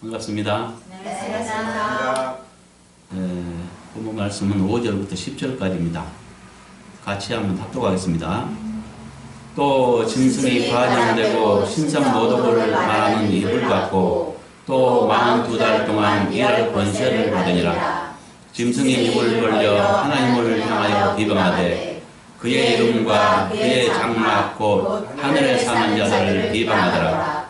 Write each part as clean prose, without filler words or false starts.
반갑습니다. 네, 반갑습니다. 본문 말씀은 5절부터 10절까지입니다. 같이 한번 합독하겠습니다. 또 짐승이 과장되고 신성 모독을 말하는 입을 받고 또 42달 동안 일할 권세를 받으니라. 짐승이 입을 벌려 하나님을 향하여 비방하되 그의 이름과 그의 장막 곧 하늘에 사는 자들을 비방하더라.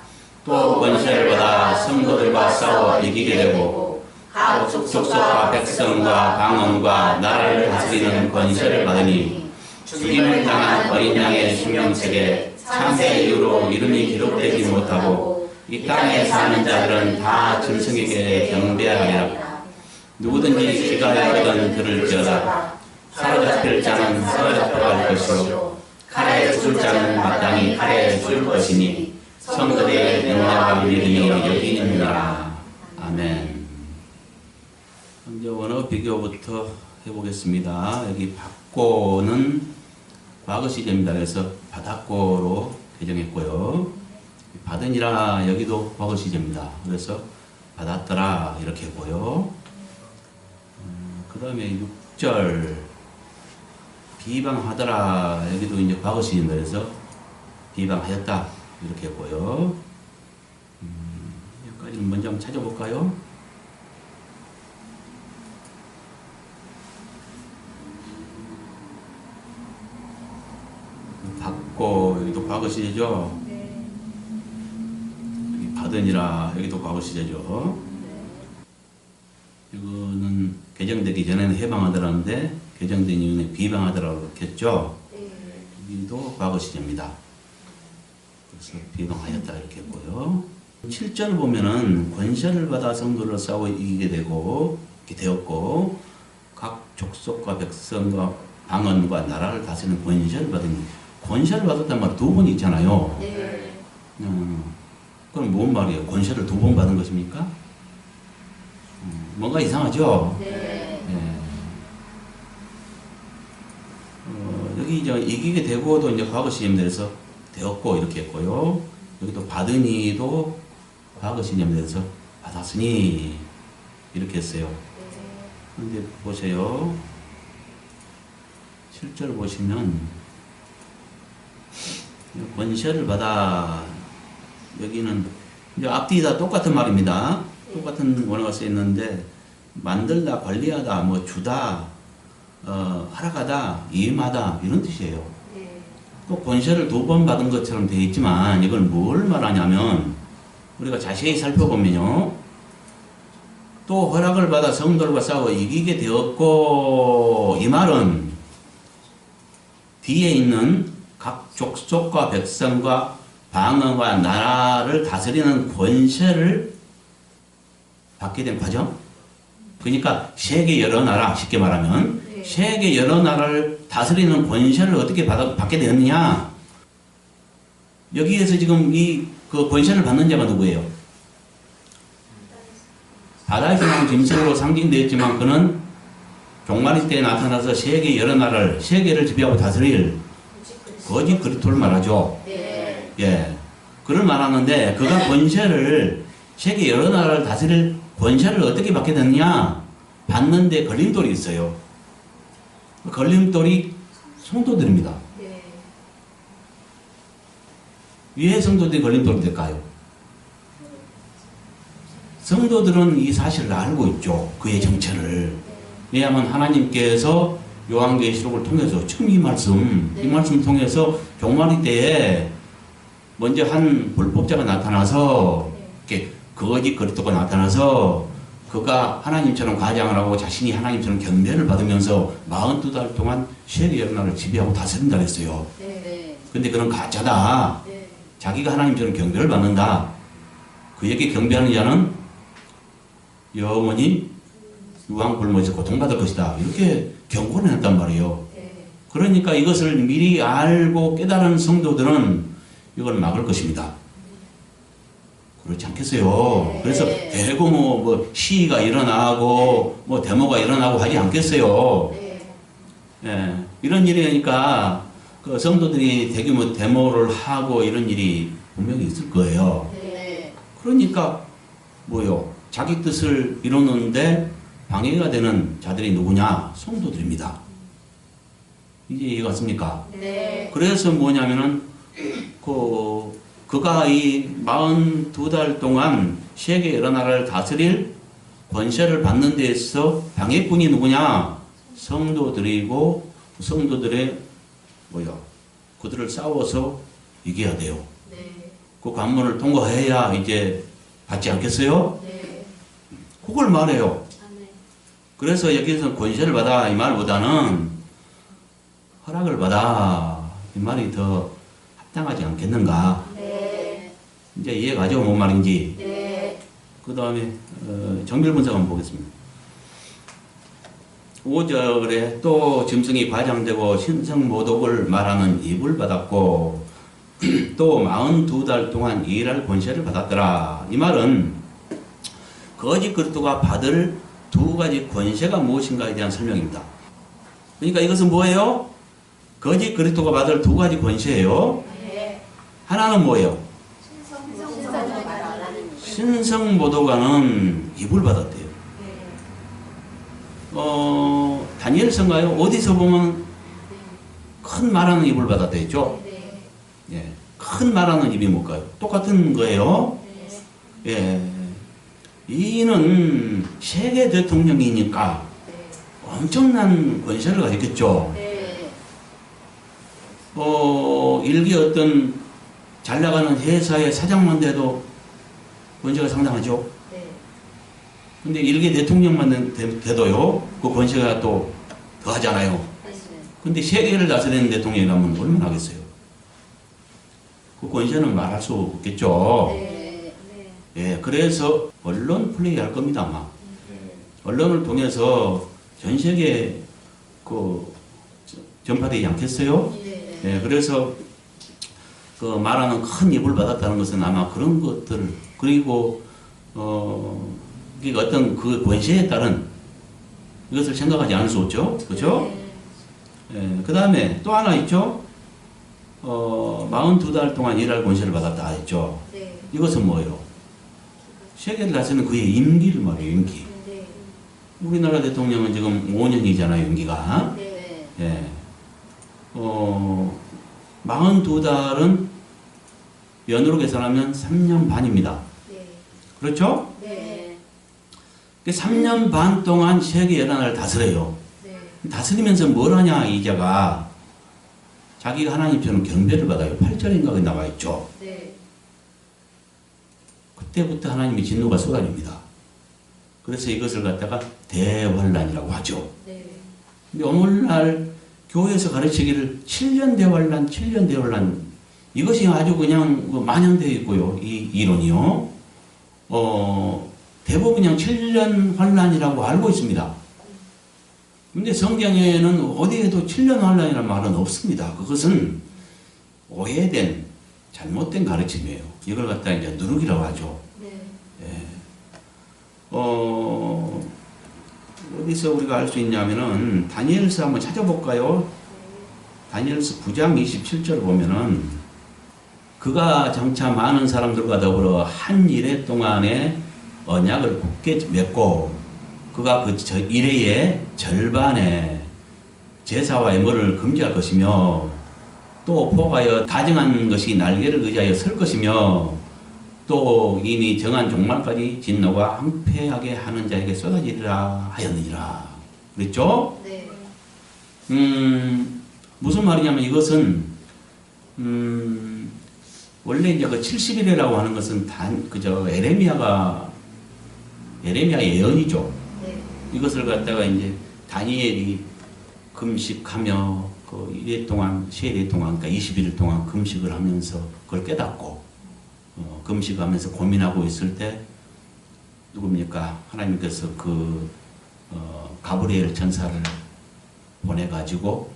또 권세를 받아 성도들과 싸워 이기게 되고 각 족속과 백성과 방언과 나라를 다스리는 권세를 받으니 죽임을 당한 어린 양의 신명책에 창세 이후로 이름이 기록되지 못하고 이 땅에 사는 자들은 다 짐승에게 경배하리라. 누구든지 기가 열거든 들을지어다. 사로잡힐 자는 사로잡혀갈 것이요 칼에 죽을 자는 마땅히 칼에 죽을 것이니 성도의 능력과 믿음이 여기 있느니라. 아멘. 현재 원어 비교부터 해보겠습니다. 여기 받고는 과거 시제입니다. 그래서 받았고로 개정했고요. 받으니라 여기도 과거 시제입니다. 그래서 받았더라 이렇게 했고요. 그 다음에 6절 비방하더라 여기도 이제 과거 시제입니다. 그래서 비방하였다 이렇게 했고요. 여기까지는 먼저 한번 찾아볼까요? 받고 여기도 과거 시제죠. 네. 여기 받으니라 여기도 과거 시제죠. 이거는 개정되기 전에는 해방하더라는데 개정된 이후에 비방하더라고 했죠. 여기도 과거 시제입니다. 그래서 비방하였다 이렇게 했고요. 7절 보면은 권세를 받아 성도를 싸워 이기게 되고 이렇게 되었고 각 족속과 백성과 방언과 나라를 다스리는 권세를 받으니 권세를 받았단 말 두 번 있잖아요. 네. 그럼 뭔 말이에요? 권세를 두 번 받은 것입니까? 뭔가 이상하죠? 네. 여기 이제 이기게 되고도 이제 과거 시제에서 되었고 이렇게 했고요. 여기도 받으니도 과거 시제에서 받았으니 이렇게 했어요. 근데 보세요. 7절 보시면 권세를 받아 여기는 이제 앞뒤 다 똑같은 말입니다. 똑같은 원어가 쓰여 있는데 만들다, 관리하다, 뭐 주다, 허락하다, 임하다 이런 뜻이에요. 또 권세를 두 번 받은 것처럼 되어 있지만 이걸 뭘 말하냐면 우리가 자세히 살펴보면요. 또 허락을 받아 성도들과 싸워 이기게 되었고 이 말은 뒤에 있는 각 족속과 백성과 방언과 나라를 다스리는 권세를 받게 된 과정. 그러니까 세계 여러 나라 쉽게 말하면 세계 여러 나라를 다스리는 권세를 어떻게 받게 되었느냐. 여기에서 지금 그 권세를 받는 자가 누구예요? 바다에서 나온 짐승으로 상징되었지만 그는 종말일 때 나타나서 세계 여러 나라를 세계를 지배하고 다스릴 거짓 그리스도를 말하죠. 네. 예, 그를 말하는데 그가 권세를 세계 여러 나라를 다스릴 권세를 어떻게 받게 됐느냐? 받는데 걸림돌이 있어요. 걸림돌이 성도들입니다. 네. 왜 성도들이 걸림돌이 될까요? 성도들은 이 사실을 알고 있죠. 그의 정체를. 왜냐하면 하나님께서 요한계시록을 통해서 처음 이 말씀 통해서 종말의 때에 먼저 한 불법자가 나타나서 이렇게 거짓 그리스도가 나타나서 그가 하나님처럼 가장을 하고 자신이 하나님처럼 경배를 받으면서 42달 동안 세계 여러 나라를 지배하고 다스린다 그랬어요. 근데 그는 가짜다. 자기가 하나님처럼 경배를 받는다. 그에게 경배하는 자는 영원히 유황불못에서 고통받을 것이다. 이렇게 경고를 했단 말이에요. 그러니까 이것을 미리 알고 깨달은 성도들은 이걸 막을 것입니다. 그렇지 않겠어요? 그래서 대거 뭐 시위가 일어나고 뭐 데모가 일어나고 하지 않겠어요? 예, 이런 일이니까 그 성도들이 대규모 데모를 하고 이런 일이 분명히 있을 거예요. 그러니까 뭐요? 자기 뜻을 이루는데 방해가 되는 자들이 누구냐? 성도들입니다. 이제 이해가 갔습니까? 네. 그래서 뭐냐면은 그가 이 42달 동안 세계 여러 나라를 다스릴 권세를 받는 데 있어 방해꾼이 누구냐? 성도들이고 성도들의 뭐야? 그들을 싸워서 이겨야 돼요. 네. 그 관문을 통과해야 이제 받지 않겠어요? 네. 그걸 말해요. 아멘. 그래서 여기서 권세를 받아 이 말보다는 허락을 받아 이 말이 더 합당하지 않겠는가? 네. 이제 이해가죠? 뭔 말인지. 네. 그 다음에 정밀 분석 한번 보겠습니다. 5절에 또 짐승이 과장되고 신성모독을 말하는 입을 받았고 또 42달 동안 일할 권세를 받았더라. 이 말은 거짓 그리스도가 받을 두 가지 권세가 무엇인가에 대한 설명입니다. 그러니까 이것은 뭐예요? 거짓 그리스도가 받을 두 가지 권세예요. 네. 하나는 뭐예요? 신성모독을 말하는 신성모독하는 입을 받았대요. 다니엘서인가요? 어디서 보면 큰 말하는 입을 받았대죠. 네. 예, 큰 말하는 입이 뭘까요? 똑같은 거예요. 네. 예, 이는 세계 대통령이니까 네. 엄청난 권세를 가졌겠죠. 네. 일개 어떤 잘 나가는 회사의 사장만 돼도 권세가 상당하죠. 네. 근데 일개 대통령만 돼도요, 그 권세가 또 더하잖아요. 근데 세계를 다스리는 대통령이라면 얼마나 하겠어요? 그 권세는 말할 수 없겠죠. 네. 예, 그래서 언론 플레이 할 겁니다, 아마. 언론을 통해서 전 세계에 전파되지 않겠어요? 네. 예, 그래서 그 말하는 큰 입을 받았다는 것은 아마 그런 것들, 그리고, 이게 어떤 그 권세에 따른 이것을 생각하지 않을 수 없죠. 그죠? 예, 그 다음에 또 하나 있죠. 42달 동안 일할 권세를 받았다 했죠. 네. 이것은 뭐예요? 세계를 다스리는 그의 임기를 말해요, 임기. 네. 우리나라 대통령은 지금 5년이잖아요, 임기가. 네. 예. 42달은 연으로 계산하면 3년 반입니다. 네. 그렇죠? 네. 3년 반 동안 세계 여러 나라를 다스려요. 네. 다스리면서 뭘 하냐, 이자가. 자기가 하나님처럼 경배를 받아요. 8절인가 거기 나와 있죠. 네. 그때부터 하나님의 진노가 쏟아집니다. 그래서 이것을 갖다가 대환란이라고 하죠. 네. 근데 오늘날 교회에서 가르치기를 7년 대환란, 7년 대환란, 이것이 아주 그냥 만연되어 있고요. 이 이론이요. 대부분 그냥 7년 환란이라고 알고 있습니다. 근데 성경에는 어디에도 7년 환란이라는 말은 없습니다. 그것은 오해된, 잘못된 가르침이에요. 이걸 갖다 이제 누룩이라고 하죠. 네. 예. 어디서 우리가 알 수 있냐면은, 다니엘서 한번 찾아볼까요? 다니엘서 9장 27절 보면은, 그가 장차 많은 사람들과 더불어 한 일해 동안에 언약을 굳게 맺고, 그가 그 일해의 절반에 제사와 예물을 금지할 것이며, 또 포가여 다정한 것이 날개를 의지하여 설 것이며, 또 이미 정한 종말까지 진노가 황폐하게 하는 자에게 쏟아지리라 하였느니라. 그랬죠? 네. 무슨 말이냐면 이것은 원래 이제 그 70일이라고 하는 것은 그저 에레미야 예언이죠. 네. 이것을 갖다가 이제 다니엘이 금식하며 그 1일 동안, 세일 동안, 그러니까 21일 동안 금식을 하면서 그걸 깨닫고, 금식하면서 고민하고 있을 때, 누굽니까? 하나님께서 가브리엘 천사를 보내가지고,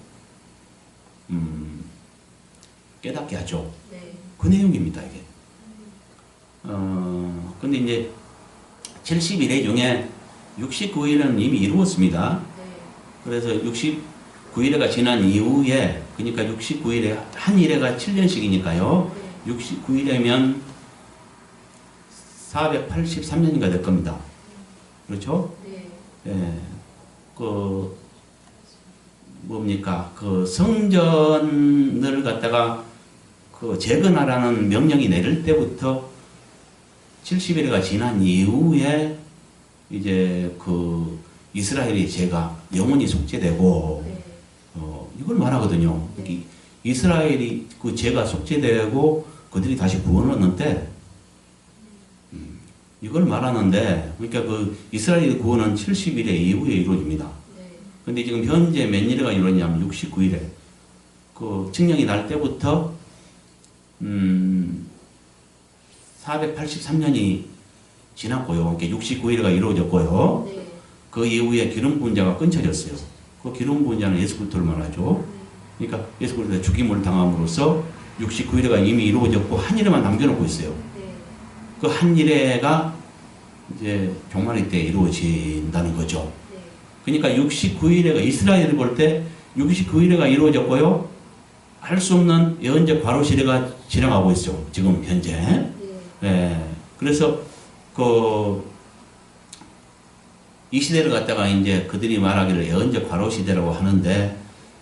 깨닫게 하죠. 네. 그 내용입니다, 이게. 근데 이제 70일의 중에 69일은 이미 이루었습니다. 네. 그래서 69일회가 지난 이후에, 그러니까 69일에, 한 일회가 7년씩이니까요. 69일이면 483년인가 될 겁니다. 그렇죠? 네. 예. 뭡니까? 성전을 갖다가 재건하라는 명령이 내릴 때부터 70일가 지난 이후에 이제 이스라엘의 죄가 영원히 속죄되고 네. 이걸 말하거든요. 이스라엘이 그 죄가 속죄되고 그들이 다시 구원을 얻는데 이걸 말하는데 그러니까 이스라엘의 구원은 70일의 이후에 이루어집니다. 네. 근데 지금 현재 몇 일에가 이루어지냐면 69일에 칙령이 날 때부터 483년이 지났고요. 그러니까 69일가 이루어졌고요. 네. 그 이후에 기름 부은 자가 끊쳐졌어요. 그 기름 부은 자는 예수 그리스도를 말하죠. 그러니까 예수 그리스도가 죽임을 당함으로써 69일가 이미 이루어졌고 한 일에만 남겨놓고 있어요. 네. 그 한 일에가 이제 종말의 때 이루어진다는 거죠. 네. 그러니까 69일에가 이스라엘을 볼 때 69일에가 이루어졌고요. 할 수 없는 예언적 과로 시대가 진행하고 있죠. 지금 현재. 네. 예. 그래서 이 시대를 갖다가 이제 그들이 말하기를 예언적 과로 시대라고 하는데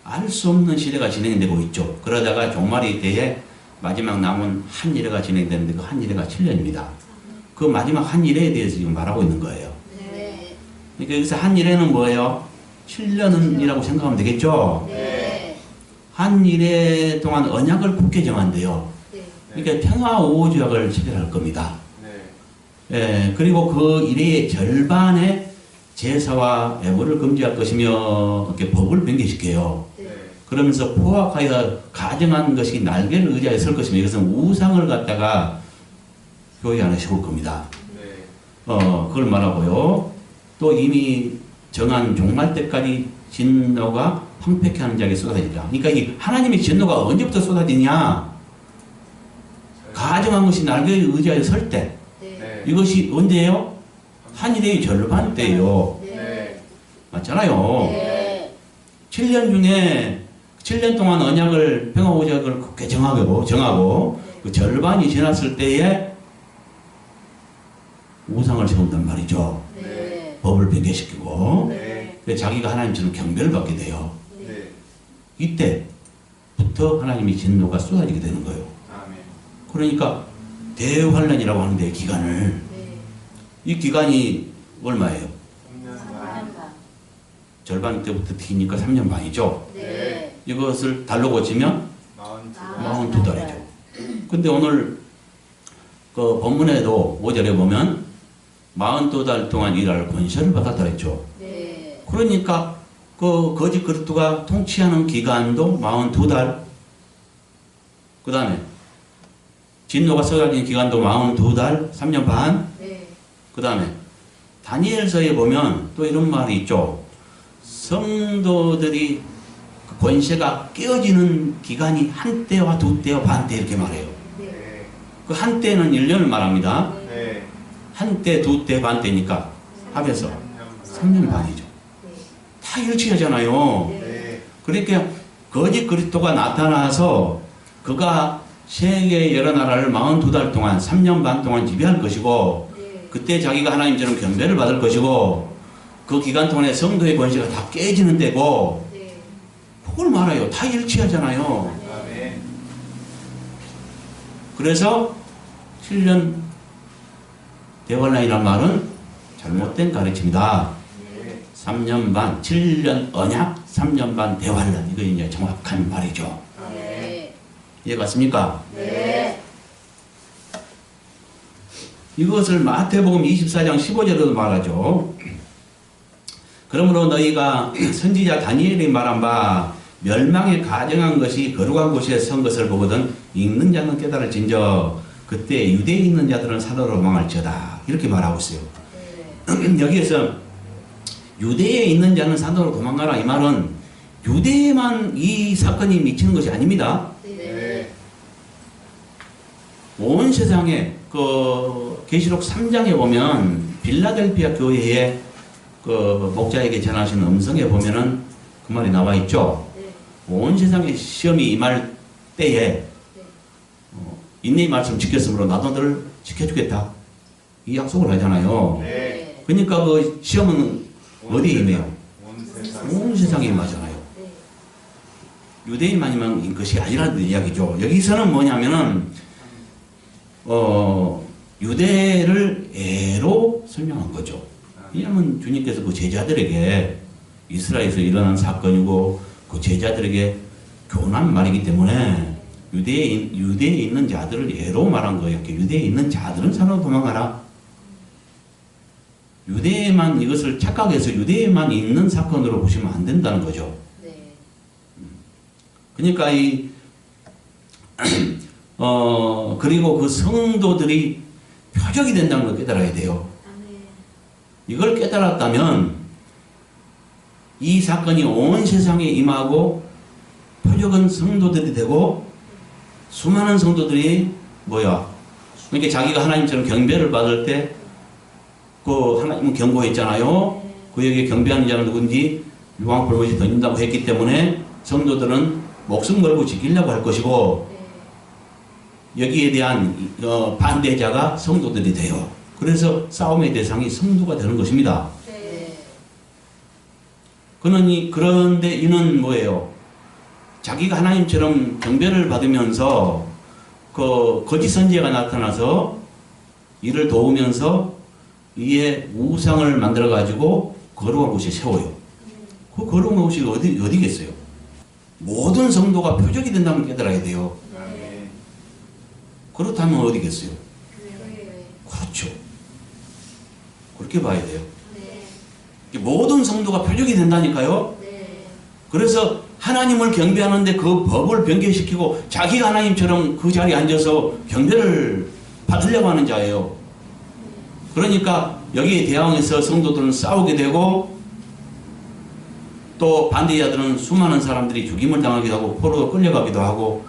알 수 없는 시대가 진행되고 있죠. 그러다가 종말의 때에 마지막 남은 한 일회가 진행되는데 그 한 일회가 7년입니다. 그 마지막 한 일회에 대해서 지금 말하고 있는 거예요. 네. 그러니까 여기서 한 일회는 뭐예요? 7년이라고 생각하면 되겠죠? 네. 한 일회 동안 언약을 굳게 정한대요. 네. 그러니까 평화 우호조약을 체결할 겁니다. 네. 예, 그리고 그 일회의 절반의 제사와 애물을 금지할 것이며 이렇게 법을 변개시켜요. 네. 그러면서 포악하여 가정한 것이 날개를 의지하여 설 것이며 이것은 우상을 갖다가 교회 안에 세울 겁니다. 네. 그걸 말하고요. 또 이미 정한 종말 때까지 진노가 황폐케 하는 자에게 쏟아지리라. 그러니까 이 하나님의 진노가 언제부터 쏟아지냐? 가정한 것이 날개를 의지하여 설 때. 네. 네. 이것이 언제예요? 한일의 절반 때예요. 네. 맞잖아요. 네. 7년 중에 7년 동안 언약을 평화우jak을 굳게 정하고 그 절반이 지났을 때에 우상을 세운단 말이죠. 네. 법을 변개시키고 네. 그래서 자기가 하나님처럼 경배를 받게 돼요. 네. 이때부터 하나님의 진노가 쏟아지게 되는 거예요. 아멘. 그러니까 대환란이라고 하는데 기간을 네. 이 기간이 얼마예요? 3년 반. 절반 때부터 뒤니까 3년 반이죠. 네. 이것을 달로 고치면 42달이죠. 근데 오늘 그 본문에도 5절에 보면 42달 동안 일할 권세를 받았다 했죠. 네. 그러니까 그 거짓 그리스도가 통치하는 기간도 42달. 그 다음에 진노가 쏟아지는 기간도 42달, 3년 반. 네. 그 다음에 다니엘서에 보면 또 이런 말이 있죠. 성도들이 그 권세가 깨어지는 기간이 한 때와 두 때와 반 때 이렇게 말해요. 네. 그 한 때는 1년을 말합니다. 네. 한 때, 두 때, 반 때니까 합해서 3년 반이죠. 다 일치하잖아요. 네. 그러니까 거짓 그리스도가 나타나서 그가 세계 여러 나라를 42달 동안 3년 반 동안 지배할 것이고 네. 그때 자기가 하나님처럼 경배를 받을 것이고 그 기간 동안에 성도의 권세가 다 깨지는 때고 네. 그걸 말해요. 다 일치하잖아요. 아멘. 그래서 7년 대환란이라는 말은 잘못된 가르침이다. 네. 3년 반, 7년 언약, 3년 반 대환란. 이거 이제 정확한 말이죠. 네. 이해 갔습니까? 네. 이것을 마태복음 24장 15절에도 말하죠. 그러므로 너희가 선지자 다니엘이 말한 바 멸망에 가정한 것이 거룩한 곳에 선 것을 보거든 읽는 자는 깨달을진저 그때 유대에 있는 자들은 산으로 도망할지어다. 이렇게 말하고 있어요. 네. 여기에서 유대에 있는 자는 산으로 도망가라 이 말은 유대에만 이 사건이 미치는 것이 아닙니다. 네. 온 세상에 그 계시록 3장에 보면 빌라델피아 교회의 그 목자에게 전하시는 음성에 보면은 그 말이 나와 있죠. 네. 온 세상에 시험이 임할 때에 인내의 말씀 지켰으므로 나도 너를 지켜주겠다. 이 약속을 하잖아요. 네. 그러니까 그 시험은 어디에 임해요? 온 세상. 온 세상에 임하잖아요. 네. 유대인만이면 것이 아니라는 이야기죠. 여기서는 뭐냐면은 유대를 애로 설명한 거죠. 왜냐하면 주님께서 그 제자들에게 이스라엘에서 일어난 사건이고 그 제자들에게 교훈한 말이기 때문에 유대에 있는 자들을 애로 말한 거예요. 유대에 있는 자들은 산으로 도망가라. 유대에만 이것을 착각해서 유대에만 있는 사건으로 보시면 안 된다는 거죠. 네. 그러니까 그리고 그 성도들이 표적이 된다는 걸 깨달아야 돼요. 이걸 깨달았다면 이 사건이 온 세상에 임하고 표적은 성도들이 되고 수많은 성도들이 뭐야? 그러니까 자기가 하나님처럼 경배를 받을 때 그 하나님은 경고했잖아요. 그에게 경배하는 자는 누군지 유황불못이 던진다고 했기 때문에 성도들은 목숨 걸고 지키려고 할 것이고 여기에 대한 반대자가 성도들이 돼요. 그래서 싸움의 대상이 성도가 되는 것입니다. 네. 그런데 이는 뭐예요? 자기가 하나님처럼 경배를 받으면서 그 거짓 선지자가 나타나서 이를 도우면서 이에 우상을 만들어 가지고 거룩한 곳에 세워요. 그 거룩한 곳이 어디겠어요? 모든 성도가 표적이 된다면 깨달아야 돼요. 아멘. 그렇다면 어디겠어요? 네. 그렇죠. 그렇게 봐야 돼요. 네. 모든 성도가 표적이 된다니까요. 네. 그래서 하나님을 경배하는데 그 법을 변개시키고 자기가 하나님처럼 그 자리에 앉아서 경배를 받으려고 하는 자예요. 그러니까 여기에 대항해서 성도들은 싸우게 되고 또 반대자들은 수많은 사람들이 죽임을 당하기도 하고 포로로 끌려가기도 하고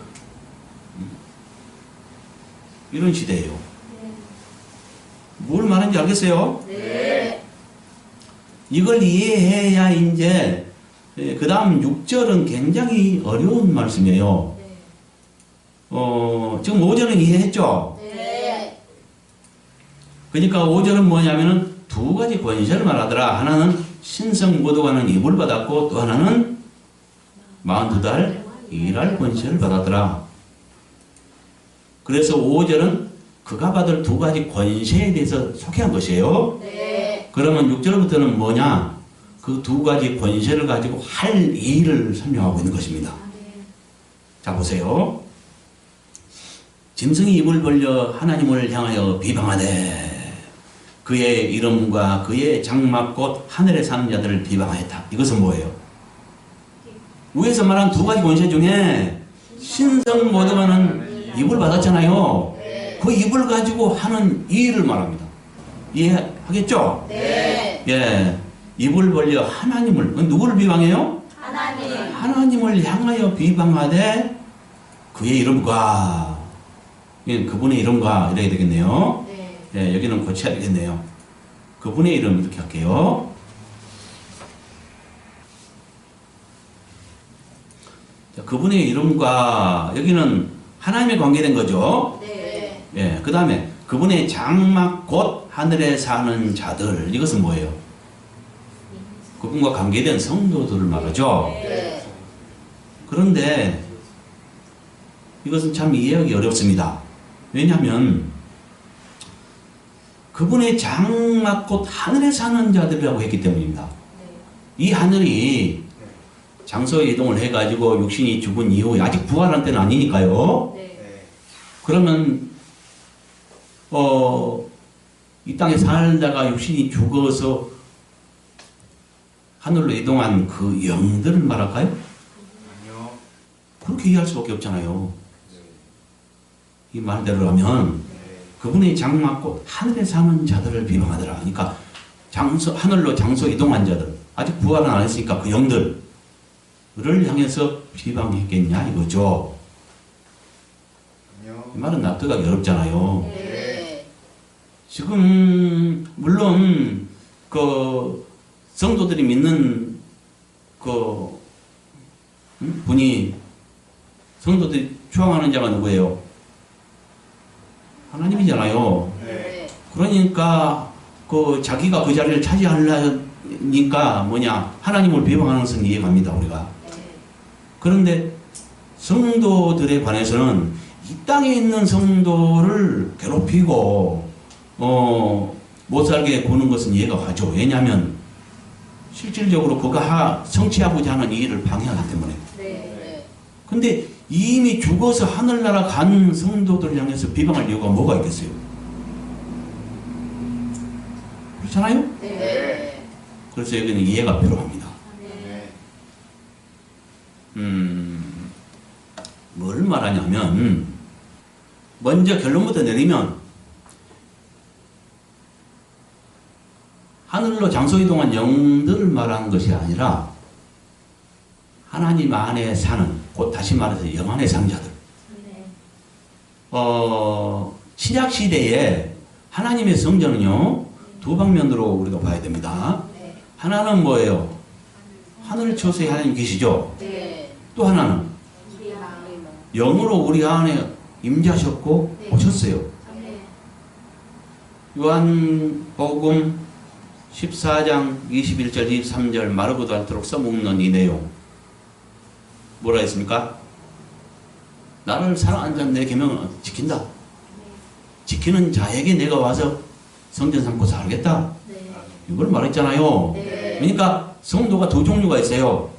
이런 시대예요. 뭘 말하는지 알겠어요? 네. 이걸 이해해야 이제 그 다음 6절은 굉장히 어려운 말씀이에요. 지금 5절은 이해했죠? 네. 그러니까 5절은 뭐냐면은 두 가지 권세를 말하더라. 하나는 신성 모독하는 입을 받았고 또 하나는 42달 일할 권세를 받았더라. 그래서 5절은 그가 받을 두 가지 권세에 대해서 소개한 것이에요. 네. 그러면 6절부터는 뭐냐? 그 두 가지 권세를 가지고 할 일을 설명하고 있는 것입니다. 자, 보세요. 짐승이 입을 벌려 하나님을 향하여 비방하되 그의 이름과 그의 장막 곧 하늘에 사는 자들을 비방하였다. 이것은 뭐예요? 위에서 말한 두 가지 권세 중에 신성 모독하는 입을 받았잖아요. 그 입을 가지고 하는 일을 말합니다. 이해하겠죠? 네. 예. 입을 벌려 하나님을, 누구를 비방해요? 하나님. 하나님을 향하여 비방하되 그의 이름과, 그분의 이름과 이래야 되겠네요. 네. 예, 여기는 고쳐야 되겠네요. 그분의 이름 이렇게 할게요. 자, 그분의 이름과 여기는 하나님에 관계된 거죠. 네. 예, 그 다음에 그분의 장막 곧 하늘에 사는 자들, 이것은 뭐예요? 그분과 관계된 성도들을 말하죠. 네. 그런데 이것은 참 이해하기 어렵습니다. 왜냐하면 그분의 장막 곧 하늘에 사는 자들이라고 했기 때문입니다. 이 하늘이 장소에 이동을 해가지고 육신이 죽은 이후에 아직 부활한 때는 아니니까요. 네. 그러면 이 땅에 살다가 육신이 죽어서 하늘로 이동한 그 영들을 말할까요? 아니요. 그렇게 이해할 수밖에 없잖아요. 이 말대로 하면 그분의 장막 곧 하늘에 사는 자들을 비방하더라. 그러니까 하늘로 장소 이동한 자들, 아직 부활은 안 했으니까 그 영들을 향해서 비방했겠냐 이거죠. 아니요. 이 말은 납득하기 어렵잖아요. 네. 지금 물론 그 성도들이 믿는 그 분이 성도들이 추앙하는 자가 누구예요? 하나님이잖아요. 네. 그러니까 그 자기가 그 자리를 차지하려니까 뭐냐 하나님을 비방하는 것은 이해갑니다 우리가. 그런데 성도들에 관해서는 이 땅에 있는 성도를 괴롭히고 못 살게 구는 것은 이해가 가죠. 왜냐하면 실질적으로 그가 성취하고자 하는 이 일을 방해하기 때문에. 네. 근데 이미 죽어서 하늘나라 간 성도들을 향해서 비방할 이유가 뭐가 있겠어요? 그렇잖아요? 네. 그래서 여기는 이해가 필요합니다. 네. 뭘 말하냐면 먼저 결론부터 내리면 하늘로 장소 이동한 영들을 말하는 것이 아니라 하나님 안에 사는, 곧 다시 말해서 영 안에 사는 자들. 신약 시대에 하나님의 성전은요 두 방면으로 우리가 봐야 됩니다. 하나는 뭐예요? 하늘 처소에 하나님 계시죠. 네. 또 하나는 영으로 우리 안에 임재하셨고 오셨어요. 요한복음 14장 21절 23절 마르고도 않도록 써먹는 이 내용 뭐라 했습니까? 나를 사랑하는 자는 내 계명을 지킨다. 지키는 자에게 내가 와서 성전 삼고 살겠다. 이걸 말했잖아요. 네. 그러니까 성도가 두 종류가 있어요.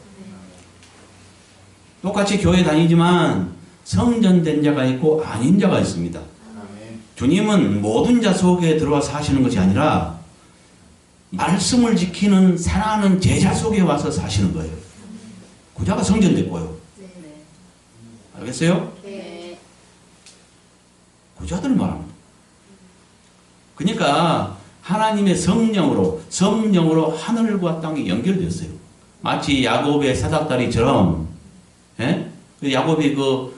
똑같이 교회 다니지만 성전된 자가 있고 아닌 자가 있습니다. 아멘. 주님은 모든 자 속에 들어와 사시는 것이 아니라 말씀을 지키는 사랑하는 제자 속에 와서 사시는 거예요. 그 자가 성전됐고요. 알겠어요? 네. 그 자들을 말합니다. 그러니까 하나님의 성령으로 하늘과 땅이 연결되었어요. 마치 야곱의 사닥다리처럼, 예? 그 야곱이 그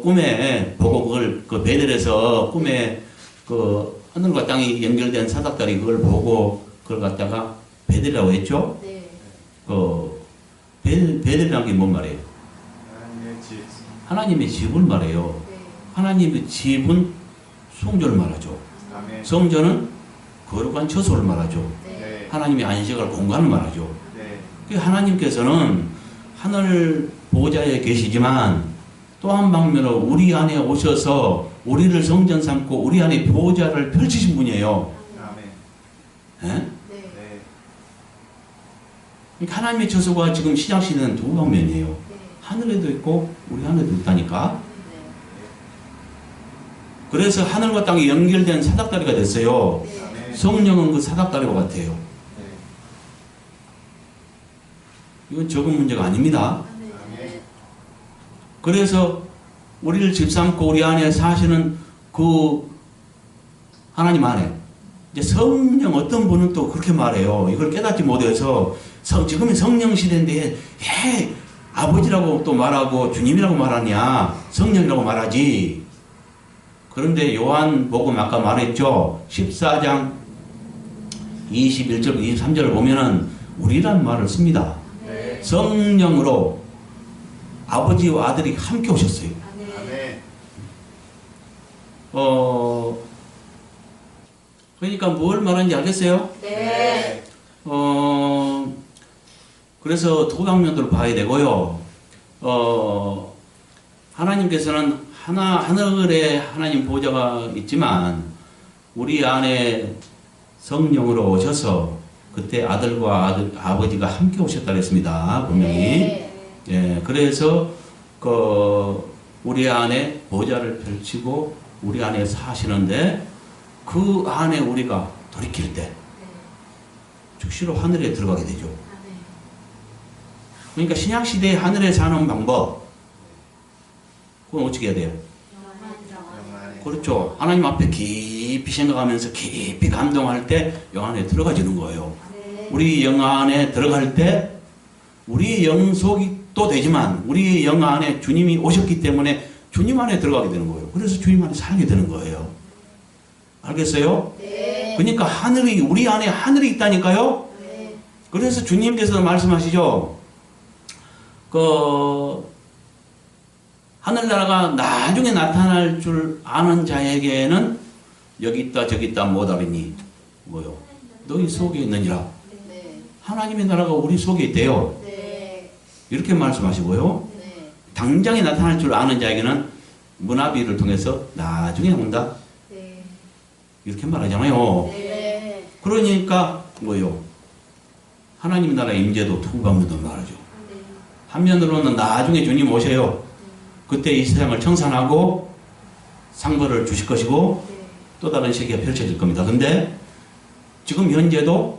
꿈에 보고 그걸 그 베델에서 꿈에 그 하늘과 땅이 연결된 사닥다리 그걸 보고 그걸 갖다가 베델이라고 했죠. 네. 그 베델이라는 게 뭔 말이에요? 하나님의 집. 하나님의 집을 말해요. 하나님의 집은 성전을 말하죠. 아멘. 성전은 거룩한 처소를 말하죠. 네. 하나님의 안식할 공간을 말하죠. 네. 그 하나님께서는 하늘 보좌에 계시지만 또 한 방면으로 우리 안에 오셔서 우리를 성전 삼고 우리 안에 보좌를 펼치신 분이에요. 아멘. 예? 네. 네. 그러니까 하나님의 처소가 지금 시작시는 두 방면이에요. 하늘에도 있고 우리 안에도 있다니까. 그래서 하늘과 땅이 연결된 사닥다리가 됐어요. 아멘. 성령은 그 사닥다리와 같아요. 네. 이건 적은 문제가 아닙니다. 아멘. 그래서 우리를 집 삼고 우리 안에 사시는 그 하나님 안에 이제 성령 어떤 분은 또 그렇게 말해요. 이걸 깨닫지 못해서 지금이 성령 시대인데 아버지라고 또 말하고 주님이라고 말하냐 성령이라고 말하지. 그런데 요한복음 아까 말했죠. 14장 21절 23절을 보면은 우리란 말을 씁니다. 네. 성령으로 아버지와 아들이 함께 오셨어요. 아멘. 그러니까 뭘 말하는지 알겠어요? 네. 그래서 두 방면으로 봐야 되고요. 하나님께서는 하늘에 하나님 보좌가 있지만 우리 안에 성령으로 오셔서 그때 아들과 아버지가 함께 오셨다 그랬습니다. 분명히. 네. 예, 그래서 우리 안에 보좌를 펼치고 우리 안에 사시는데 그 안에 우리가 돌이킬 때 즉시로 하늘에 들어가게 되죠. 그러니까 신약시대에 하늘에 사는 방법 그건 어떻게 해야 돼요? 영 안에. 그렇죠. 하나님 앞에 깊이 생각하면서 깊이 감동할 때 영 안에 들어가지는 거예요. 우리 영 안에 들어갈 때 우리 영 속이 또 되지만 우리 영 안에 주님이 오셨기 때문에 주님 안에 들어가게 되는 거예요. 그래서 주님 안에 살게 되는 거예요. 알겠어요? 네. 그러니까 우리 안에 하늘이 있다니까요. 네. 그래서 주님께서 말씀하시죠. 하늘나라가 나중에 나타날 줄 아는 자에게는 여기 있다 저기 있다 못하겠니? 뭐요? 너희 속에 있느니라. 네. 하나님의 나라가 우리 속에 있대요. 네. 이렇게 말씀하시고요. 네. 당장에 나타날 줄 아는 자에게는 문화비를 통해서 나중에 온다. 네. 이렇게 말하잖아요. 네. 그러니까 뭐요? 하나님 나라의 임재도 두 방면으로 말하죠. 한면으로는 나중에 주님 오셔요. 그때 이 세상을 청산하고 상벌을 주실 것이고 또 다른 세계가 펼쳐질 겁니다. 근데 지금 현재도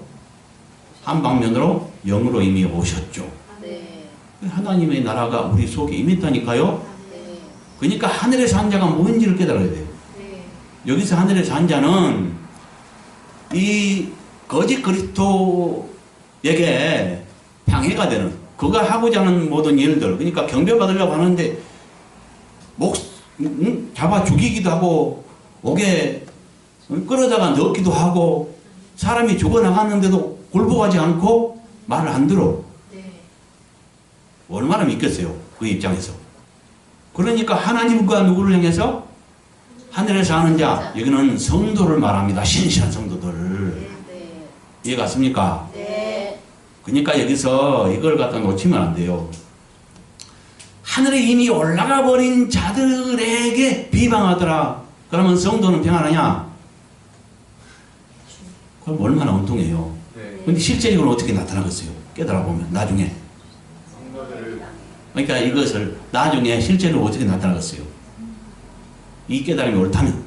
한 방면으로 영으로 이미 오셨죠. 네. 하나님의 나라가 우리 속에 이미 있다니까요. 네. 그러니까 하늘에서 한 자가 뭔지를 깨달아야 돼요. 네. 여기서 하늘에서 한 자는 이 거짓 그리스도에게 방해가 되는, 그가 하고자 하는 모든 일들, 그러니까 경배받으려고 하는데 잡아 죽이기도 하고 옥에 끌어다가 넣기도 하고 사람이 죽어나갔는데도 굴복하지 않고 말을 안 들어. 네. 얼마나 믿겠어요, 그 입장에서. 그러니까 하나님과 누구를 향해서? 하늘에서 하는 자, 여기는 성도를 말합니다. 신실한 성도들. 네. 이해 갔습니까? 네. 그러니까 여기서 이걸 갖다 놓치면 안 돼요. 하늘에 이미 올라가 버린 자들에게 비방하더라. 그러면 성도는 평안하냐? 그럼 얼마나 엉뚱해요. 네. 근데 실제적으로 어떻게 나타나겠어요? 깨달아 보면 나중에. 성도들을 그러니까 이것을 나중에 실제로 어떻게 나타나겠어요? 이 깨달음이 옳다면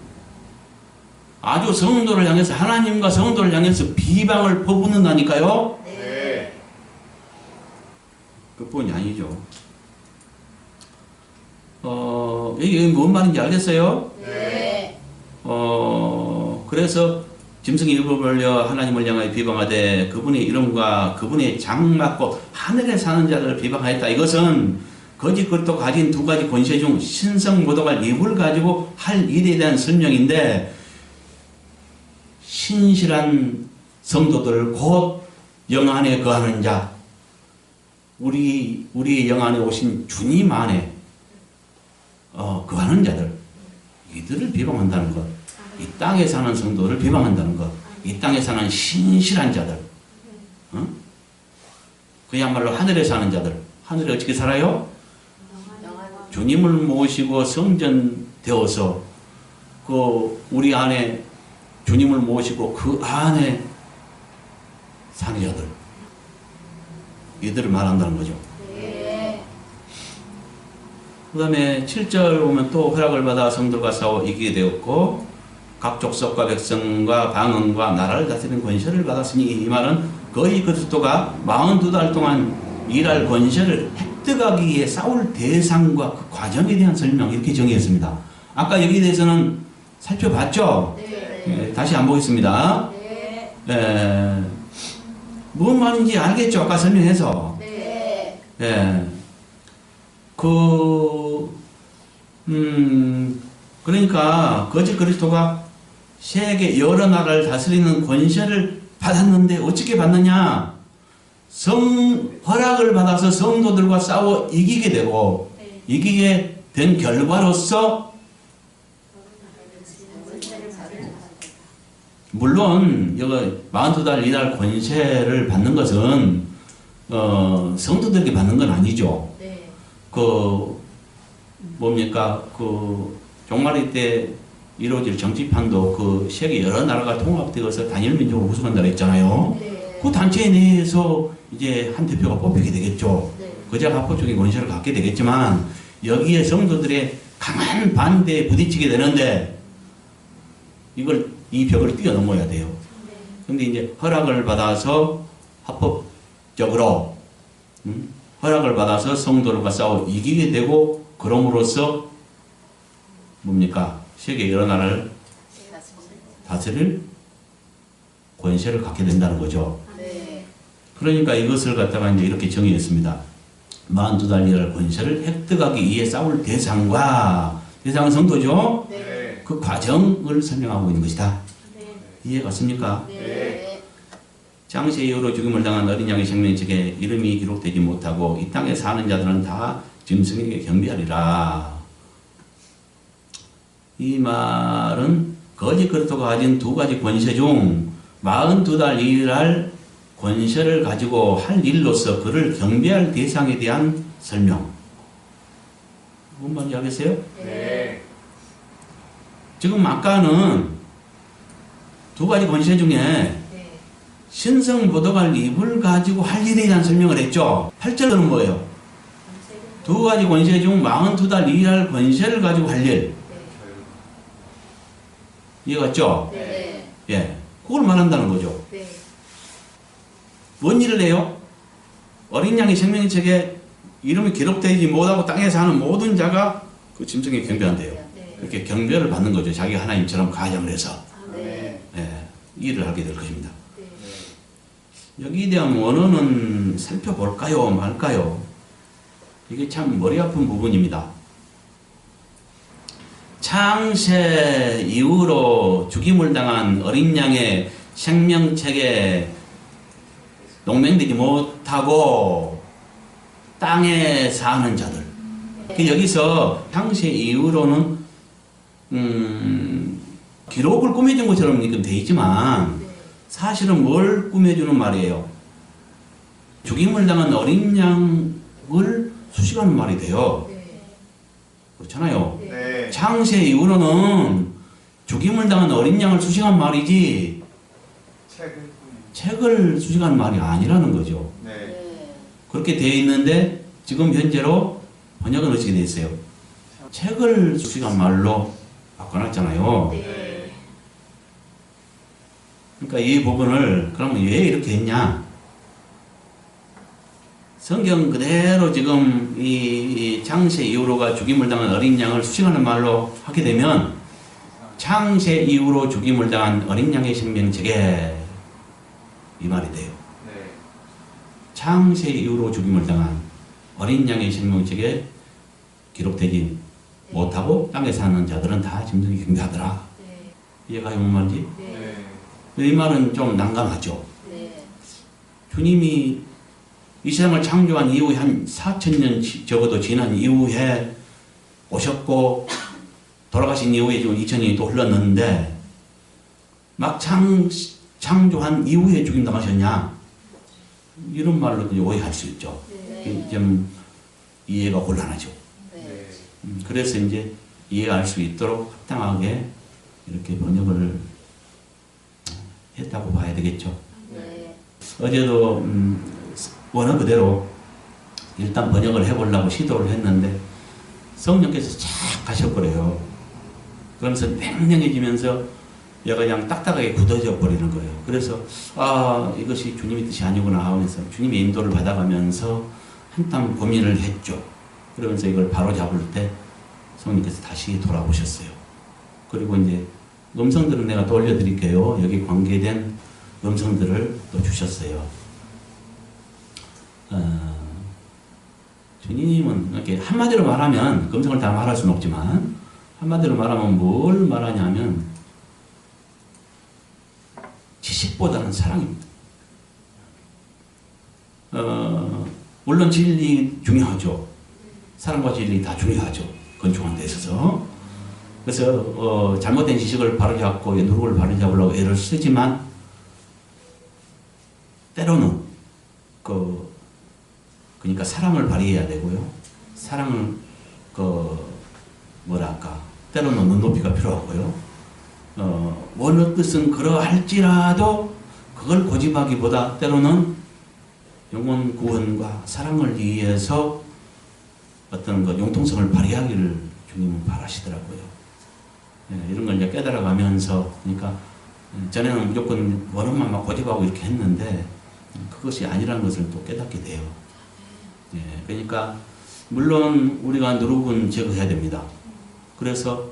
아주 성도를 향해서, 하나님과 성도를 향해서 비방을 퍼붓는다니까요. 네. 그뿐이 아니죠. 이게 뭔 말인지 알겠어요? 네. 그래서 짐승이 일곱 벌려 하나님을 향하여 비방하되 그분의 이름과 그분의 장막고 하늘에 사는 자들을 비방하였다. 이것은 거짓 그리스도 가진 두 가지 권세 중 신성 모독할 입을 가지고 할 일에 대한 설명인데, 신실한 성도들 곧 영 안에 거하는 자, 우리의 영 안에 오신 주님 안에 거하는 자들, 이들을 비방한다는 것, 이 땅에 사는 성도를 비방한다는 것, 이 땅에 사는 신실한 자들, 그야말로 하늘에 사는 자들, 하늘에 어떻게 살아요? 주님을 모시고 성전 되어서 우리 안에 주님을 모시고 그 안에 사는 자들, 이들을 말한다는 거죠. 네. 그 다음에 7절 보면 또 허락을 받아 성들과 싸워 이기게 되었고 각 족속과 백성과 방언과 나라를 다스리는 권세를 받았으니, 이 말은 거의 그리스도가 42달 동안 일할 권세를 획득하기 위해 싸울 대상과 그 과정에 대한 설명, 이렇게 정의했습니다. 아까 여기에 대해서는 살펴봤죠? 네. 다시 안 보겠습니다. 네. 뭔 말인지 알겠죠? 아까 설명해서. 네. 그러니까 거짓 그리스도가 세계 여러 나라를 다스리는 권세를 받았는데 어떻게 받느냐? 허락을 받아서 성도들과 싸워 이기게 되고, 이기게 된 결과로서 물론 여기 42달 이달 권세를 받는 것은 성도들에게 받는 건 아니죠. 네. 뭡니까? 종말의 때 이루어질 정치판도 그 세계 여러 나라가 통합되어서 단일 민족을 구성한 나라 있잖아요. 네. 그 단체 내에서 이제 한 대표가 뽑히게 되겠죠. 네. 그자가 합법적인 권세를 갖게 되겠지만 여기에 성도들의 강한 반대에 부딪히게 되는데 이 벽을 뛰어넘어야 돼요. 근데 이제 허락을 받아서 합법적으로 허락을 받아서 성도들과 싸워 이기게 되고, 그럼으로써 뭡니까? 세계 여러 나라를 다스릴 권세를 갖게 된다는 거죠. 네. 그러니까 이것을 갖다가 이제 이렇게 정의했습니다. 42달 일할 권세를 획득하기 위해 싸울 대상은 성도죠. 네. 그 과정을 설명하고 있는 것이다. 이해 갔습니까? 네. 장세 이후로 죽임을 당한 어린 양의 생명책에 이름이 기록되지 못하고 이 땅에 사는 자들은 다 짐승에게 경배하리라. 이 말은 거짓 그리스도가 가진 두 가지 권세 중 42달 일할 권세를 가지고 할 일로서 그를 경배할 대상에 대한 설명. 뭔 말인지 알겠어요? 네. 지금 아까는 두 가지 권세 중에 네. 신성보도갈 입을 가지고 할 일에 대한 설명을 했죠. 8절은 뭐예요? 두 가지 권세 중 42달 일할 권세를 가지고 할 일. 이해갔죠? 네. 예. 그걸 말한다는 거죠. 네. 뭔 일을 해요? 어린 양의 생명책에 이름이 기록되지 못하고 땅에 사는 모든 자가 그 짐승에 경배한대요. 네. 이렇게 경배를 받는 거죠. 자기 하나님처럼 가정을 해서. 네. 예. 일을 하게 될 것입니다. 네. 여기에 대한 원어는 살펴볼까요? 말까요? 이게 참 머리 아픈 부분입니다. 창세 이후로 죽임을 당한 어린 양의 생명책에 농맹되지 못하고 땅에 사는 자들. 여기서 창세 이후로는 기록을 꾸며준 것처럼 돼 있지만 사실은 뭘 꾸며주는 말이에요? 죽임을 당한 어린 양을 수식하는 말이 돼요. 그렇잖아요. 네. 창세 이후로는 죽임을 당한 어린 양을 수식한 말이지 책을 수식한 말이 아니라는 거죠. 네. 네. 그렇게 되어 있는데 지금 현재로 번역은 어떻게 되어 있어요? 책을 수식한 말로 바꿔놨잖아요. 네. 그러니까 이 부분을 그러면 왜 이렇게 했냐? 성경 그대로 지금 이 창세 이후로가 죽임을 당한 어린 양을 수식하는 말로 하게 되면 창세 이후로 죽임을 당한 어린 양의 생명책에 이 말이 돼요. 네. 창세 이후로 죽임을 당한 어린 양의 생명책에 기록되지 못하고 땅에 사는 자들은 다 짐승이 경배하더라. 네. 이해가요? 뭔 말인지? 네. 네. 이 말은 좀 난감하죠. 네. 주님이 이 세상을 창조한 이후에 한 4,000년 적어도 지난 이후에 오셨고 돌아가신 이후에 지금 2,000년이 또 흘렀는데 막 창조한 이후에 죽임당하셨냐? 이런 말로 오해할 수 있죠. 네. 좀 이해가 곤란하죠. 네. 그래서 이제 이해할 수 있도록 합당하게 이렇게 번역을 했다고 봐야 되겠죠. 네. 어제도 원어 그대로 일단 번역을 해보려고 시도를 했는데 성령께서 착 가셔버려요. 그러면서 맹맹해지면서 얘가 그냥 딱딱하게 굳어져 버리는 거예요. 그래서 이것이 주님의 뜻이 아니구나 하면서 주님의 인도를 받아가면서 한참 고민을 했죠. 그러면서 이걸 바로 잡을 때 성령께서 다시 돌아오셨어요. 그리고 이제 음성들은 내가 또 올려드릴게요. 여기 관계된 음성들을 또 주셨어요. 주님은 이렇게 한마디로 말하면 음성을 다 말할 수는 없지만 한마디로 말하면 뭘 말하냐면 지식보다는 사랑입니다. 물론 진리 중요하죠. 사랑과 진리 다 중요하죠. 건축하는 데 있어서. 그래서 잘못된 지식을 바로잡고 누룩을 바로잡으려고 애를 쓰지만 때로는 그러니까 사랑을 발휘해야 되고요. 사랑을 때로는 눈높이가 필요하고요. 어느 뜻은 그러할지라도 그걸 고집하기보다 때로는 영혼 구원과 사랑을 위해서 어떤 융통성을 발휘하기를 주님은 바라시더라고요. 이런 걸 이제 깨달아가면서, 그러니까 전에는 무조건 원어만 막 고집하고 이렇게 했는데 그것이 아니라는 것을 또 깨닫게 돼요. 그러니까 물론 우리가 누룩은 제거해야 됩니다. 그래서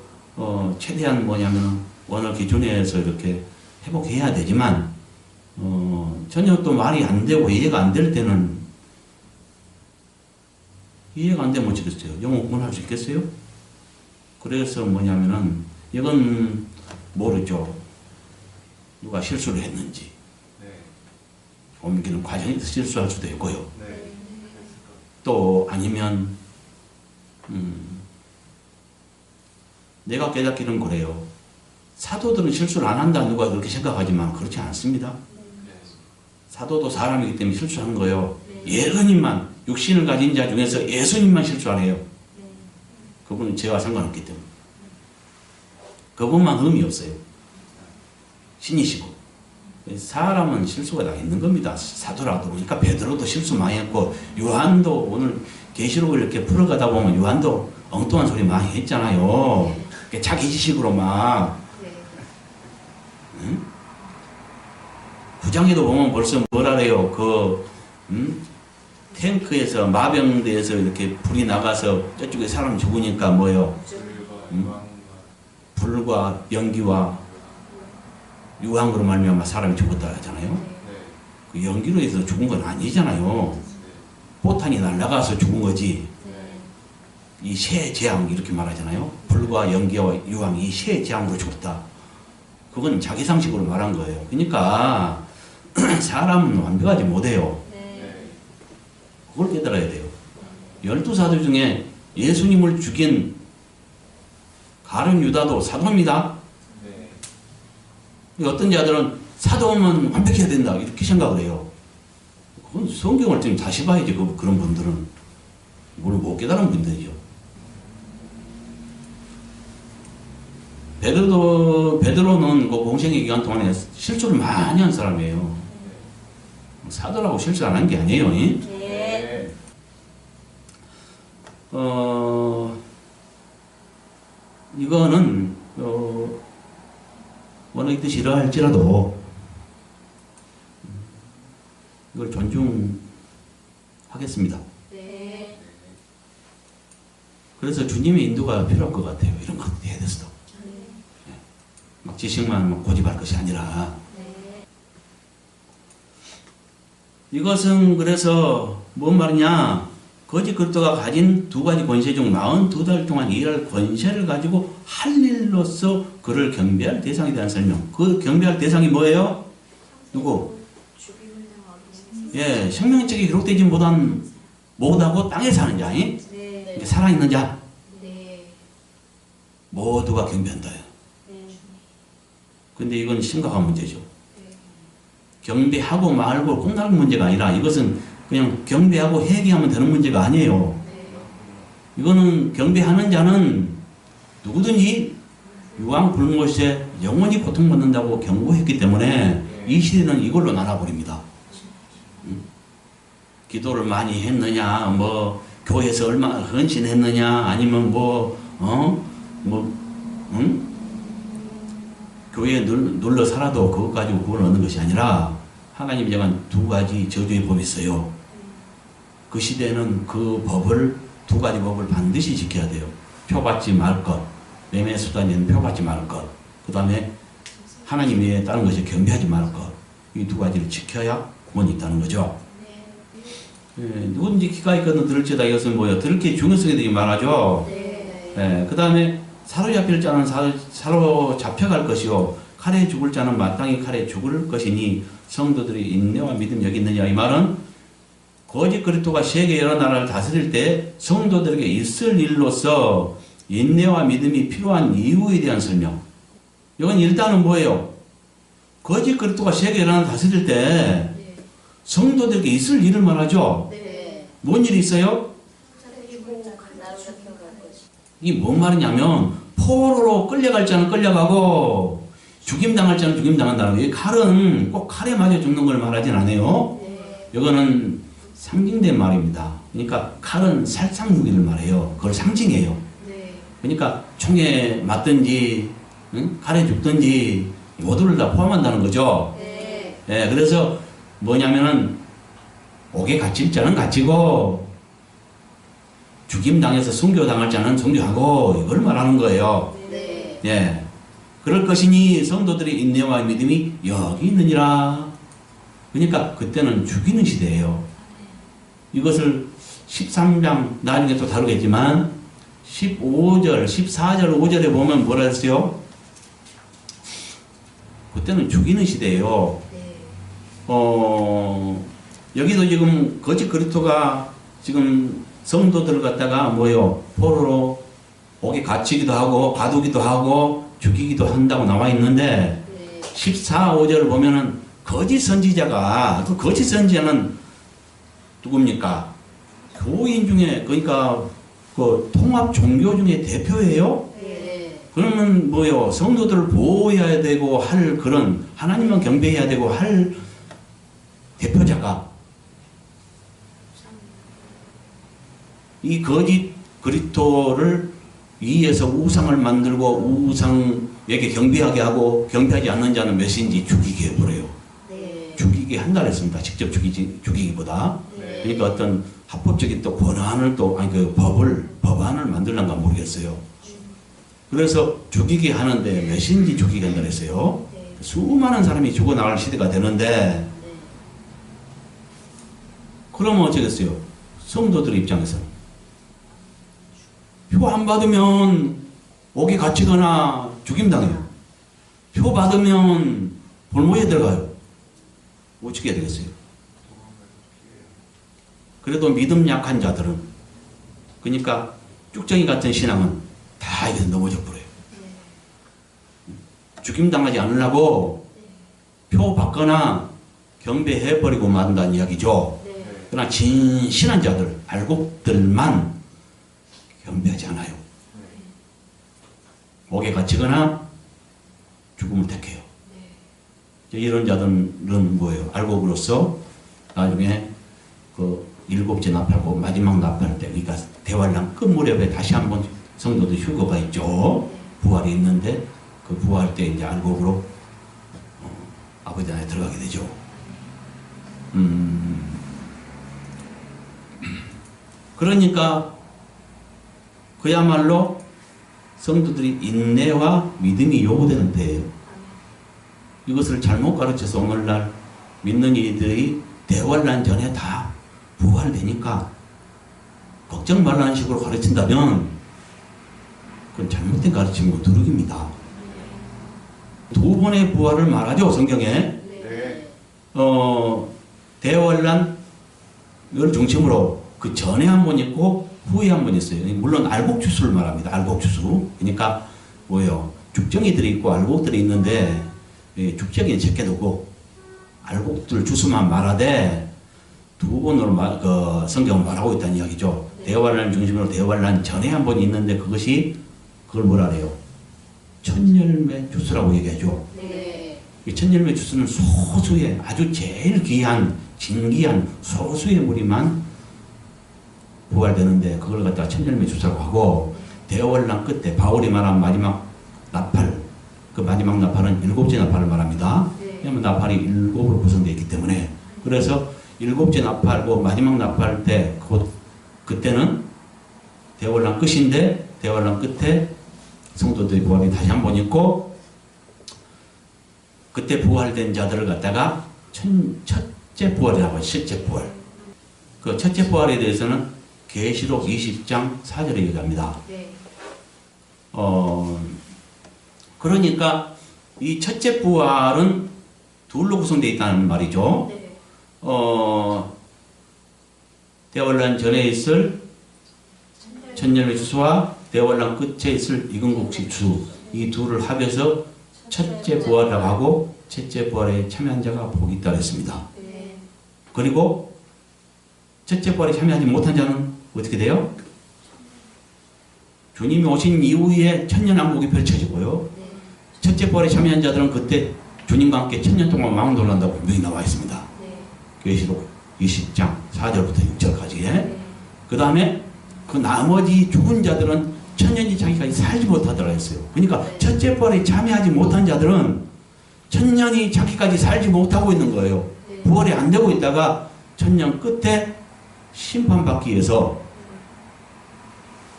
최대한 뭐냐면 원어 기준에서 이렇게 회복해야 되지만 전혀 또 말이 안 되고 이해가 안 될 때는 이해가 안 되면 어쩌겠어요? 영어 구분할 수 있겠어요? 그래서 뭐냐면은 이건 모르죠. 누가 실수를 했는지. 네. 옮기는 과정에서 실수할 수도 있고요. 네. 또 아니면 내가 깨닫기는 그래요. 사도들은 실수를 안 한다 누가 그렇게 생각하지만 그렇지 않습니다. 사도도 사람이기 때문에 실수하는 거예요. 예수님만 육신을 가진 자 중에서 예수님만 실수 안 해요. 그분은 죄와 상관없기 때문에. 그분만 흠이 없어요. 신이시고. 사람은 실수가 다 있는 겁니다. 사도라도. 그러니까 베드로도 실수 많이 했고 요한도 오늘 계시록을 이렇게 풀어가다 보면 요한도 엉뚱한 소리 많이 했잖아요. 자기 지식으로 막. 응? 9장에도 보면 벌써 뭐라 그래요. 탱크에서 마병대에서 이렇게 불이 나가서 저쪽에 사람 죽으니까 뭐예요? 불과 연기와 유황으로 말미암아 사람이 죽었다 하잖아요. 그 연기로 해서 죽은 건 아니잖아요. 포탄이 날아가서 죽은 거지. 이 새 재앙 이렇게 말하잖아요. 불과 연기와 유황 이 새 재앙으로 죽었다. 그건 자기 상식으로 말한 거예요. 그러니까 사람은 완벽하지 못해요. 그걸 깨달아야 돼요. 12사도 중에 예수님을 죽인 가룟 유다도 사도입니다. 어떤 자들은 사도면 완벽해야 된다 이렇게 생각을 해요. 그건 성경을 좀 다시 봐야지. 그런 분들은 뭘 못 깨달은 분들이죠. 베드로는 그 공생의 기간 동안에 실수를 많이 한 사람이에요. 사도라고 실수 안 한 게 아니에요. 네. 이거는 어느 뜻이 이러할지라도 이걸 존중하겠습니다. 네. 그래서 주님의 인도가 필요할 것 같아요. 이런 것도 해야 돼서. 막 지식만 막 고집할 것이 아니라. 이것은 그래서 뭔 말이냐. 거짓 그리스도가 가진 두 가지 권세 중 42달 동안 일할 권세를 가지고 할 일로서 그를 경배할 대상에 대한 설명. 그 경배할 대상이 뭐예요? 누구? 예, 생명책에 기록되지 못하고 땅에 사는 자, 살아있는 자. 모두가 경배한다. 근데 이건 심각한 문제죠. 경배하고 말고 끝나는 문제가 아니라 이것은 그냥 경배하고 회개하면 되는 문제가 아니에요. 이거는 경배하는 자는 누구든지 유황 불못에 영원히 고통받는다고 경고했기 때문에 이 시대는 이걸로 나눠버립니다. 기도를 많이 했느냐, 뭐 교회에서 얼마나 헌신했느냐, 아니면 교회에 눌러 살아도 그것 가지고 구원을 얻는 것이 아니라 하나님이 정한 두 가지 저주의 법이 있어요. 그 시대는 그 법을, 두 가지 법을 반드시 지켜야 돼요. 표 받지 말 것, 매매 수단에는 표 받지 말 것, 그 다음에 하나님 외에 다른 것에 경배하지 말 것. 이 두 가지를 지켜야 구원이 있다는 거죠. 누구든지 기가 있거든 들을지어다. 이것은 뭐예요? 들을 게 중요성에 대해 말하죠. 그 다음에 사로잡힐 자는 사로잡혀갈 것이요 칼에 죽을 자는 마땅히 칼에 죽을 것이니 성도들이 인내와 믿음 여기 있느냐. 이 말은 거짓 그리스도가 세계 여러 나라를 다스릴 때 성도들에게 있을 일로서 인내와 믿음이 필요한 이유에 대한 설명. 이건 일단은 뭐예요? 거짓 그리스도가 세계 여러 나라를 다스릴 때 성도들에게 있을 일을 말하죠. 뭔 일이 있어요? 이게 뭔 말이냐면 포로로 끌려갈 자는 끌려가고 죽임당할 자는 죽임당한다는 거예요. 칼은 꼭 칼에 맞아 죽는 걸 말하진 않아요. 이거는 상징된 말입니다. 그러니까 칼은 살상무기를 말해요. 그걸 상징해요. 그러니까 총에 맞든지 칼에 죽든지 모두를 다 포함한다는 거죠. 그래서 뭐냐면은 옥에 갇힐 자는 갇히고 죽임당해서 순교당할 자는 순교하고 이걸 말하는 거예요. 그럴 것이니 성도들의 인내와 믿음이 여기 있느니라. 그러니까 그때는 죽이는 시대예요. 이것을 13장 나중에 또 다루겠지만 15절, 14절, 5절에 보면 뭐라 했어요? 그때는 죽이는 시대예요. 여기도 지금 거짓 그리스도가 지금 성도들을 갖다가 뭐요? 포로로 옥에 갇히기도 하고 가두기도 하고 죽이기도 한다고 나와 있는데 네. 14, 5절을 보면은 거짓 선지자가 그 거짓 선지자는 누굽니까? 교인 중에 그러니까 그 통합 종교 중에 대표예요. 네. 그러면 뭐요? 성도들을 보호해야 되고 할 그런 하나님만 경배해야 되고 할 대표자가 이 거짓 그리스도를 위에서 우상을 만들고 우상에게 경배하게 하고 경배하지 않는 자는 몇인지 죽이게 해버려요. 네. 죽이게 한다 그랬습니다. 직접 죽이기보다. 네. 그러니까 어떤 합법적인 또 권한을 또 아니 그 법안을 만들란가 모르겠어요. 그래서 죽이게 하는데 몇인지 죽이게 한다 그랬어요. 네. 수많은 사람이 죽어나갈 시대가 되는데 네. 그러면 어쩌겠어요? 성도들 입장에서는 표 안 받으면 옥에 갇히거나 죽임당해요. 표 받으면 볼모에 들어가요. 어떻게 해야 되겠어요? 그래도 믿음 약한 자들은 그러니까 쭉정이 같은 신앙은 다 이게 넘어져 버려요. 죽임당하지 않으려고 표 받거나 경배해버리고 만다는 이야기죠. 네. 그러나 진실한 자들, 알곡들만 경배하지 않아요. 옥에 갇히거나 죽음을 택해요. 이런 자들은 뭐예요? 알곡으로서 나중에 그 일곱째 납하고 마지막 납할 때, 그러니까 대환란 끝 무렵에 다시 한번 성도들 휴거가 있죠. 부활이 있는데 그 부활 때 이제 알곡으로 아버지 안에 들어가게 되죠. 그러니까 그야말로 성도들이 인내와 믿음이 요구되는 때예요. 이것을 잘못 가르쳐서 오늘날 믿는 이들이 대환란 전에 다 부활되니까 걱정 말라는 식으로 가르친다면 그건 잘못된 가르침이고 누룩입니다. 두 번의 부활을 말하죠, 성경에. 네. 대환란을 중심으로 그 전에 한 번 있고 후에 한 번 있어요. 물론 알곡주수를 말합니다. 알곡주수. 그러니까 뭐예요? 죽정이들이 있고 알곡들이 있는데 죽정이는 적게 두고 알곡들 주수만 말하되 두 번으로 그 성경을 말하고 있다는 이야기죠. 네. 대환란 중심으로 대환란 전에 한 번 있는데 그것이 그걸 뭐라 그래요? 천열매 주수라고 얘기하죠. 네. 이 천열매 주수는 소수의 아주 제일 귀한 진귀한 소수의 무리만 부활되는데 그걸 갖다가 천열매 주사라고 하고 대환란 끝에 바울이 말한 마지막 나팔 그 마지막 나팔은 일곱째 나팔을 말합니다. 네. 왜냐하면 나팔이 일곱으로 구성되어 있기 때문에 그래서 일곱째 나팔고 마지막 나팔 때 그때는 대환란 끝인데 대환란 끝에 성도들의 부활이 다시 한 번 있고 그때 부활된 자들을 갖다가 첫째 부활이라고 해요. 실제 부활. 그 첫째 부활에 대해서는 계시록 20장 4절에 얘기합니다. 네. 그러니까 이 첫째 부활은 둘로 구성되어 있다는 말이죠. 네. 대환란 전에 있을 천년의 주수와 대환란 끝에 있을 이근국식 주 이 둘을 합해서 첫째 부활이라고 하고 첫째 부활에 참여한 자가 복이 있다고 했습니다. 네. 그리고 첫째 부활에 참여하지 못한 자는 어떻게 돼요? 주님이 오신 이후에 천년왕국이 펼쳐지고요. 네. 첫째 부활에 참여한 자들은 그때 주님과 함께 천년 동안 왕노란다고 분명히 나와 있습니다. 네. 계시록 20장 4절부터 6절까지. 네. 그 다음에 그 나머지 죽은 자들은 천년이 자기까지 살지 못하더라 했어요. 그러니까 네. 첫째 부활에 참여하지 못한 자들은 천년이 자기까지 살지 못하고 있는 거예요. 네. 부활이 안 되고 있다가 천년 끝에 심판받기 위해서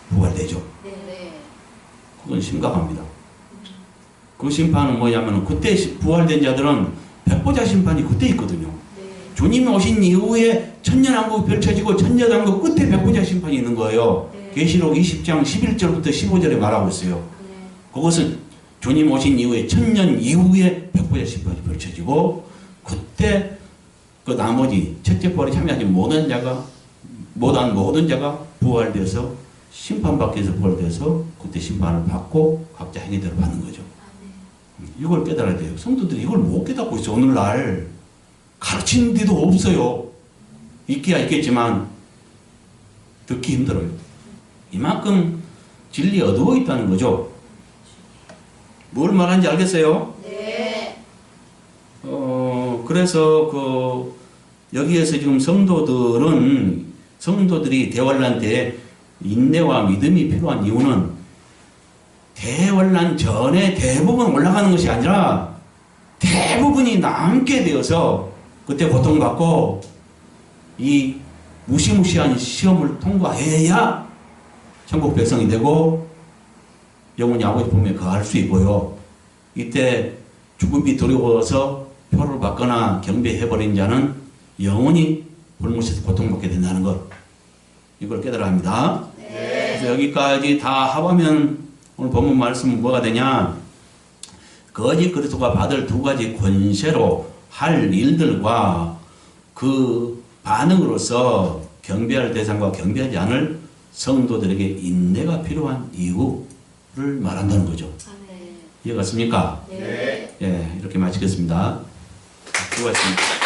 부활되죠. 네. 그건 심각합니다. 그 심판은 뭐냐면 그때 부활된 자들은 백보자 심판이 그때 있거든요. 네. 주님이 오신 이후에 천년왕국이 펼쳐지고 천년왕국 끝에 백보자 심판이 있는 거예요. 네. 계시록 20장 11절부터 15절에 말하고 있어요. 네. 그것은 주님 오신 이후에 천년 이후에 백보자 심판이 펼쳐지고 그때 그 나머지 첫째 부활에 참여하지 못한 자가 부활되어서 심판받기 위해서 부활돼서 그때 심판을 받고 각자 행위대로 받는 거죠. 이걸 깨달아야 돼요. 성도들이 이걸 못 깨닫고 있어. 오늘날 가르치는 데도 없어요. 있기야 있겠지만 듣기 힘들어요. 이만큼 진리 어두워 있다는 거죠. 뭘 말하는지 알겠어요? 네. 그래서 여기에서 지금 성도들이 대환란 때 인내와 믿음이 필요한 이유는 대환란 전에 대부분 올라가는 것이 아니라 대부분이 남게 되어서 그때 고통받고 이 무시무시한 시험을 통과해야 천국 백성이 되고 영원히 아버지 품에 거할 수 있고요. 이때 죽음이 두려워서 표를 받거나 경배해버린 자는 영원히 불못에서 고통받게 된다는 것. 이걸 깨달아야 합니다. 네. 그래서 여기까지 다 합하면 오늘 본문 말씀은 뭐가 되냐? 거짓 그리스도가 받을 두 가지 권세로 할 일들과 그 반응으로서 경배할 대상과 경배하지 않을 성도들에게 인내가 필요한 이유를 말한다는 거죠. 네. 이해갔습니까? 네. 예, 이렇게 마치겠습니다. 수고하셨습니다.